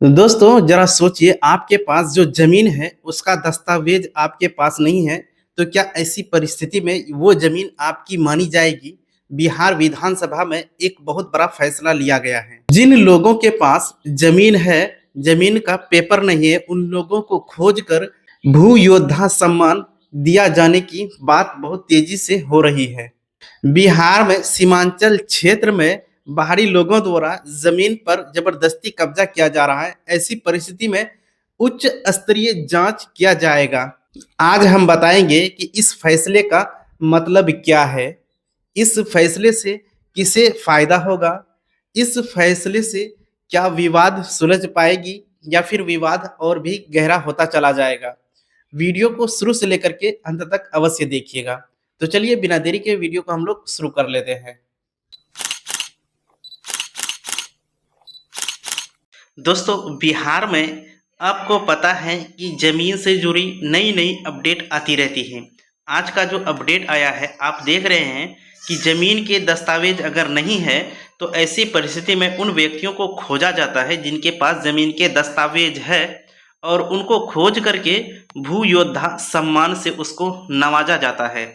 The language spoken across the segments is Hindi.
दोस्तों जरा सोचिए, आपके पास जो जमीन है उसका दस्तावेज आपके पास नहीं है, तो क्या ऐसी परिस्थिति में वो जमीन आपकी मानी जाएगी? बिहार विधानसभा में एक बहुत बड़ा फैसला लिया गया है। जिन लोगों के पास जमीन है, जमीन का पेपर नहीं है, उन लोगों को खोज कर भू योद्धा सम्मान दिया जाने की बात बहुत तेजी से हो रही है। बिहार में सीमांचल क्षेत्र में बाहरी लोगों द्वारा जमीन पर जबरदस्ती कब्जा किया जा रहा है। ऐसी परिस्थिति में उच्च स्तरीय जांच किया जाएगा। आज हम बताएंगे कि इस फैसले का मतलब क्या है, इस फैसले से किसे फायदा होगा, इस फैसले से क्या विवाद सुलझ पाएगी या फिर विवाद और भी गहरा होता चला जाएगा। वीडियो को शुरू से लेकर के अंत तक अवश्य देखिएगा। तो चलिए बिना देरी के वीडियो को हम लोग शुरू कर लेते हैं। दोस्तों, बिहार में आपको पता है कि जमीन से जुड़ी नई नई अपडेट आती रहती है। आज का जो अपडेट आया है, आप देख रहे हैं कि जमीन के दस्तावेज अगर नहीं है तो ऐसी परिस्थिति में उन व्यक्तियों को खोजा जाता है जिनके पास जमीन के दस्तावेज है, और उनको खोज करके भू योद्धा सम्मान से उसको नवाजा जाता है।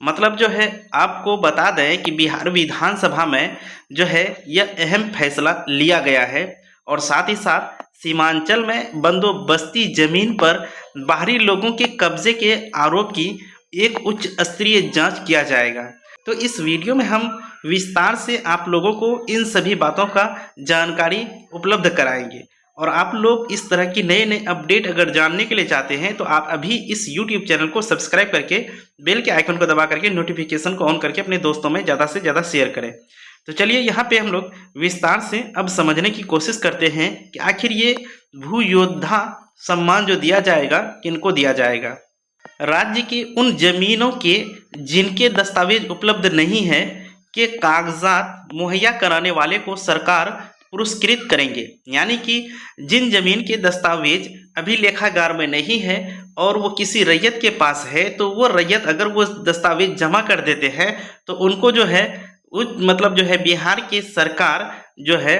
मतलब जो है, आपको बता दें कि बिहार विधानसभा में जो है यह अहम फैसला लिया गया है, और साथ ही साथ सीमांचल में बंदोबस्ती जमीन पर बाहरी लोगों के कब्जे के आरोप की एक उच्च स्तरीय जांच किया जाएगा। तो इस वीडियो में हम विस्तार से आप लोगों को इन सभी बातों का जानकारी उपलब्ध कराएंगे। और आप लोग इस तरह की नए नए अपडेट अगर जानने के लिए चाहते हैं तो आप अभी इस YouTube चैनल को सब्सक्राइब करके बेल के आइकन को दबा करके नोटिफिकेशन को ऑन करके अपने दोस्तों में ज़्यादा से ज़्यादा शेयर करें। तो चलिए यहाँ पे हम लोग विस्तार से अब समझने की कोशिश करते हैं कि आखिर ये भू योद्धा सम्मान जो दिया जाएगा किनको दिया जाएगा। राज्य की उन जमीनों के जिनके दस्तावेज उपलब्ध नहीं है के कागजात मुहैया कराने वाले को सरकार पुरस्कृत करेंगे। यानी कि जिन जमीन के दस्तावेज अभी लेखागार में नहीं है और वो किसी रैयत के पास है, तो वो रैयत अगर वो दस्तावेज जमा कर देते हैं तो उनको जो है मतलब जो है बिहार की सरकार जो है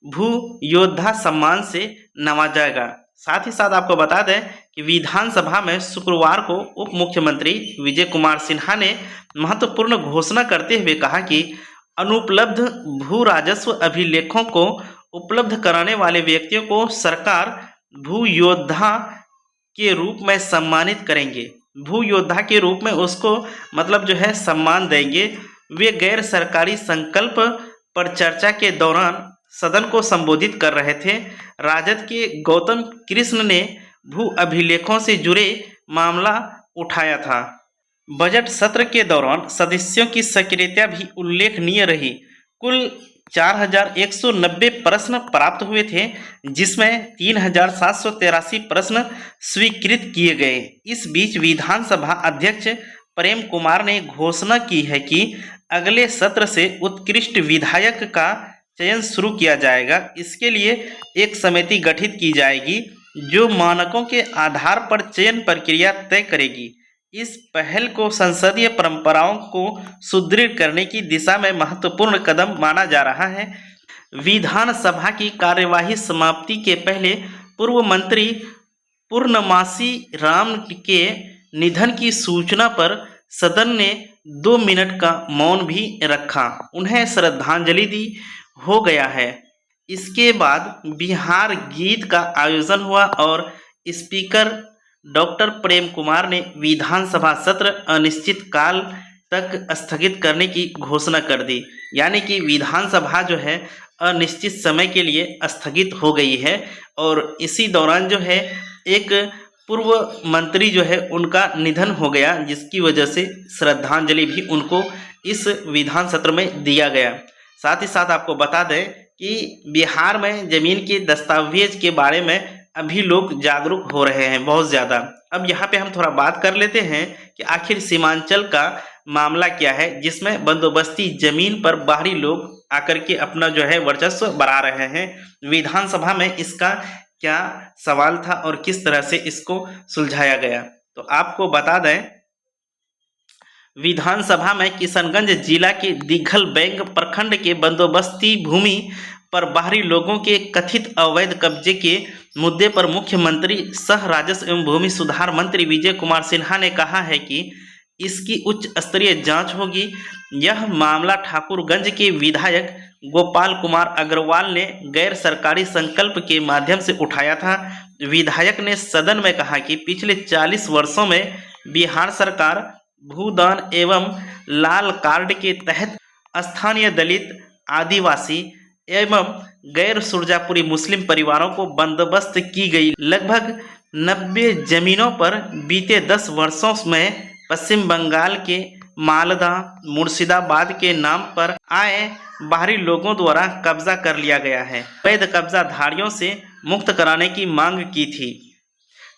भू योद्धा सम्मान से नवाजेगा। साथ ही साथ आपको बता दें कि विधानसभा में शुक्रवार को उप मुख्यमंत्री विजय कुमार सिन्हा ने महत्वपूर्ण घोषणा करते हुए कहा कि अनुपलब्ध भू राजस्व अभिलेखों को उपलब्ध कराने वाले व्यक्तियों को सरकार भू योद्धा के रूप में सम्मानित करेंगे। भू योद्धा के रूप में उसको मतलब जो है सम्मान देंगे। वे गैर सरकारी संकल्प पर चर्चा के दौरान सदन को संबोधित कर रहे थे। राजद के गौतम कृष्ण ने भू अभिलेखों से जुड़े मामला उठाया था। बजट सत्र के दौरान सदस्यों की सक्रियता भी उल्लेखनीय रही। कुल 4190 प्रश्न प्राप्त हुए थे, जिसमें 3783 प्रश्न स्वीकृत किए गए। इस बीच विधानसभा अध्यक्ष प्रेम कुमार ने घोषणा की है कि अगले सत्र से उत्कृष्ट विधायक का चयन शुरू किया जाएगा। इसके लिए एक समिति गठित की जाएगी जो मानकों के आधार पर चयन प्रक्रिया तय करेगी। इस पहल को संसदीय परंपराओं को सुदृढ़ करने की दिशा में महत्वपूर्ण कदम माना जा रहा है। विधानसभा की कार्यवाही समाप्ति के पहले पूर्व मंत्री पूर्णमासी राम के निधन की सूचना पर सदन ने 2 मिनट का मौन भी रखा, उन्हें श्रद्धांजलि दी हो गया है। इसके बाद बिहार गीत का आयोजन हुआ और स्पीकर डॉक्टर प्रेम कुमार ने विधानसभा सत्र अनिश्चित काल तक स्थगित करने की घोषणा कर दी। यानी कि विधानसभा जो है अनिश्चित समय के लिए स्थगित हो गई है, और इसी दौरान जो है एक पूर्व मंत्री जो है उनका निधन हो गया, जिसकी वजह से श्रद्धांजलि भी उनको इस विधान सत्र में दिया गया। साथ ही साथ आपको बता दें कि बिहार में जमीन के दस्तावेज के बारे में अभी लोग जागरूक हो रहे हैं बहुत ज़्यादा। अब यहाँ पे हम थोड़ा बात कर लेते हैं कि आखिर सीमांचल का मामला क्या है, जिसमें बंदोबस्ती जमीन पर बाहरी लोग आकर के अपना जो है वर्चस्व बढ़ा रहे हैं। विधानसभा में इसका क्या सवाल था और किस तरह से इसको सुलझाया गया, तो आपको बता दें विधानसभा में किशनगंज जिला के दिघल बैंक प्रखंड के बंदोबस्ती भूमि पर बाहरी लोगों के कथित अवैध कब्जे के मुद्दे पर मुख्यमंत्री सह राजस्व एवं भूमि सुधार मंत्री विजय कुमार सिन्हा ने कहा है कि इसकी उच्च स्तरीय जांच होगी। यह मामला ठाकुरगंज के विधायक गोपाल कुमार अग्रवाल ने गैर सरकारी संकल्प के माध्यम से उठाया था। विधायक ने सदन में कहा कि पिछले 40 वर्षों में बिहार सरकार भूदान एवं लाल कार्ड के तहत स्थानीय दलित, आदिवासी एवं गैर सुरजापुरी मुस्लिम परिवारों को बंदोबस्त की गई लगभग 90 जमीनों पर बीते 10 वर्षों में पश्चिम बंगाल के मालदा, मुर्शिदाबाद के नाम पर आए बाहरी लोगों द्वारा कब्जा कर लिया गया है। अवैध कब्जाधारियों से मुक्त कराने की मांग की थी।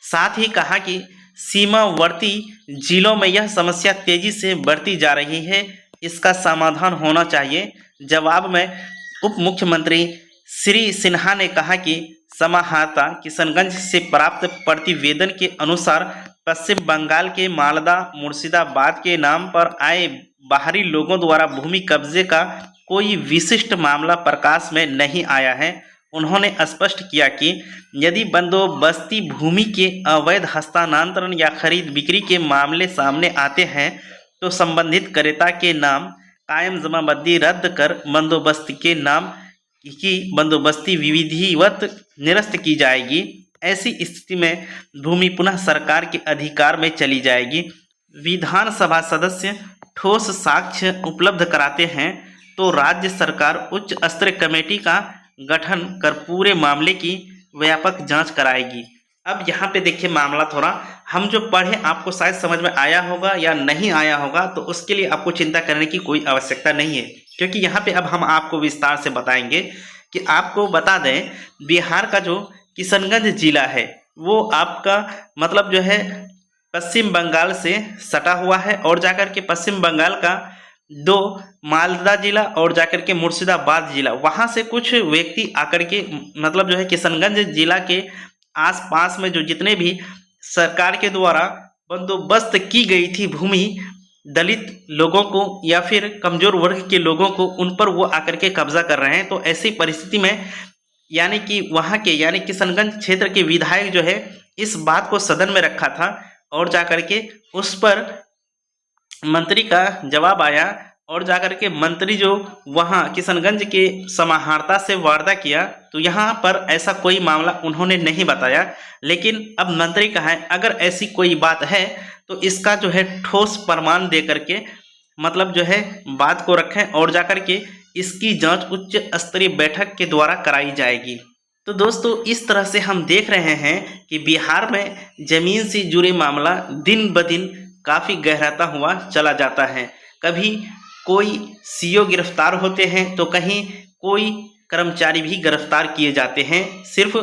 साथ ही कहा कि सीमावर्ती जिलों में यह समस्या तेजी से बढ़ती जा रही है, इसका समाधान होना चाहिए। जवाब में उप मुख्यमंत्री श्री सिन्हा ने कहा कि समाहर्ता किशनगंज से प्राप्त प्रतिवेदन के अनुसार पश्चिम बंगाल के मालदा, मुर्शिदाबाद के नाम पर आए बाहरी लोगों द्वारा भूमि कब्जे का कोई विशिष्ट मामला प्रकाश में नहीं आया है। उन्होंने स्पष्ट किया कि यदि बंदोबस्ती भूमि के अवैध हस्तांतरण या खरीद बिक्री के मामले सामने आते हैं तो संबंधित क्रेता के नाम कायम जमाबंदी रद्द कर बंदोबस्त के नाम की बंदोबस्ती विधिवत निरस्त की जाएगी। ऐसी स्थिति में भूमि पुनः सरकार के अधिकार में चली जाएगी। विधानसभा सदस्य ठोस साक्ष्य उपलब्ध कराते हैं तो राज्य सरकार उच्च स्तरीय कमेटी का गठन कर पूरे मामले की व्यापक जांच कराएगी। अब यहाँ पे देखिए मामला थोड़ा हम जो पढ़े आपको शायद समझ में आया होगा या नहीं आया होगा, तो उसके लिए आपको चिंता करने की कोई आवश्यकता नहीं है, क्योंकि यहाँ पे अब हम आपको विस्तार से बताएंगे कि आपको बता दें बिहार का जो किशनगंज जिला है वो आपका मतलब जो है पश्चिम बंगाल से सटा हुआ है और जाकर के पश्चिम बंगाल का 2 मालदा जिला और जाकर के मुर्शिदाबाद जिला, वहाँ से कुछ व्यक्ति आकर के मतलब जो है किशनगंज जिला के आसपास में जो जितने भी सरकार के द्वारा बंदोबस्त की गई थी भूमि दलित लोगों को या फिर कमजोर वर्ग के लोगों को, उन पर वो आकर के कब्जा कर रहे हैं। तो ऐसी परिस्थिति में यानी कि वहाँ के यानी किशनगंज क्षेत्र के विधायक जो है इस बात को सदन में रखा था और जाकर के उस पर मंत्री का जवाब आया और जाकर के मंत्री जो वहाँ किशनगंज के समाहर्ता से वार्ता किया तो यहाँ पर ऐसा कोई मामला उन्होंने नहीं बताया। लेकिन अब मंत्री का है अगर ऐसी कोई बात है तो इसका जो है ठोस प्रमाण दे करके मतलब जो है बात को रखें और जाकर के इसकी जांच उच्च स्तरीय बैठक के द्वारा कराई जाएगी। तो दोस्तों इस तरह से हम देख रहे हैं कि बिहार में जमीन से जुड़े मामला दिन ब दिन काफ़ी गहराता हुआ चला जाता है। कभी कोई सीओ गिरफ्तार होते हैं तो कहीं कोई कर्मचारी भी गिरफ्तार किए जाते हैं सिर्फ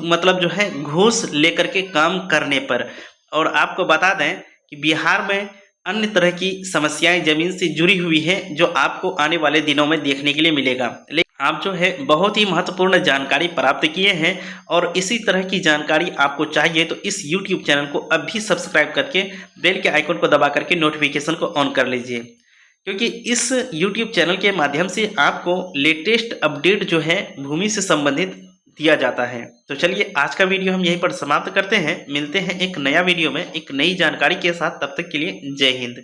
मतलब जो है घूस लेकर के काम करने पर। और आपको बता दें कि बिहार में अन्य तरह की समस्याएं जमीन से जुड़ी हुई है जो आपको आने वाले दिनों में देखने के लिए मिलेगा। लेकिन आप जो है बहुत ही महत्वपूर्ण जानकारी प्राप्त किए हैं और इसी तरह की जानकारी आपको चाहिए तो इस YouTube चैनल को अभी सब्सक्राइब करके बेल के आइकन को दबा करके नोटिफिकेशन को ऑन कर लीजिए, क्योंकि इस YouTube चैनल के माध्यम से आपको लेटेस्ट अपडेट जो है भूमि से संबंधित दिया जाता है। तो चलिए आज का वीडियो हम यहीं पर समाप्त करते हैं। मिलते हैं एक नया वीडियो में एक नई जानकारी के साथ, तब तक के लिए जय हिंद।